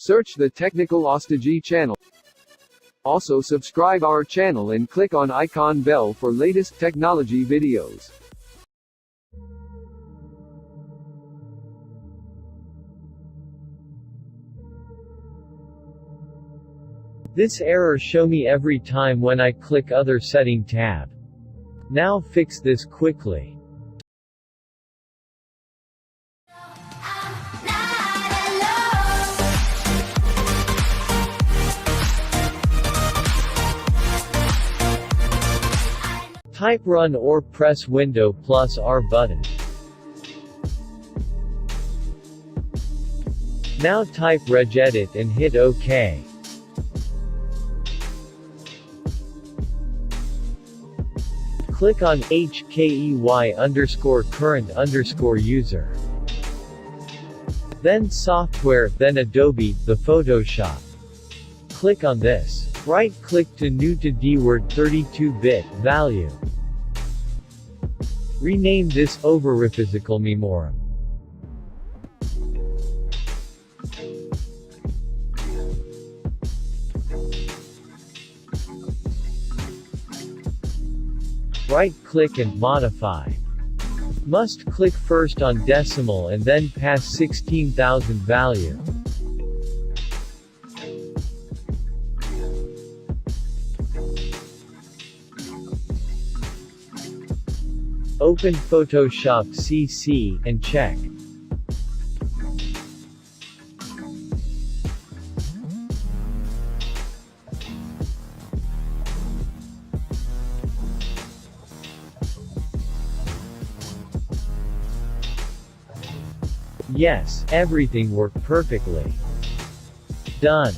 Search the Technical OstadJi channel. Also subscribe our channel and click on icon bell for latest technology videos. This error show me every time when I click other setting tab. Now fix this quickly. Type run or press window plus R button. Now type regedit and hit OK. Click on HKEY_current_user. Then software, then Adobe, the Photoshop. Click on this. Right-click to new to DWORD 32-bit value. Rename this OverridePhysicalMemoryMB. Right-click and modify. Must click first on decimal and then pass 16,000 value. Open Photoshop CC, and check. Yes, everything worked perfectly. Done.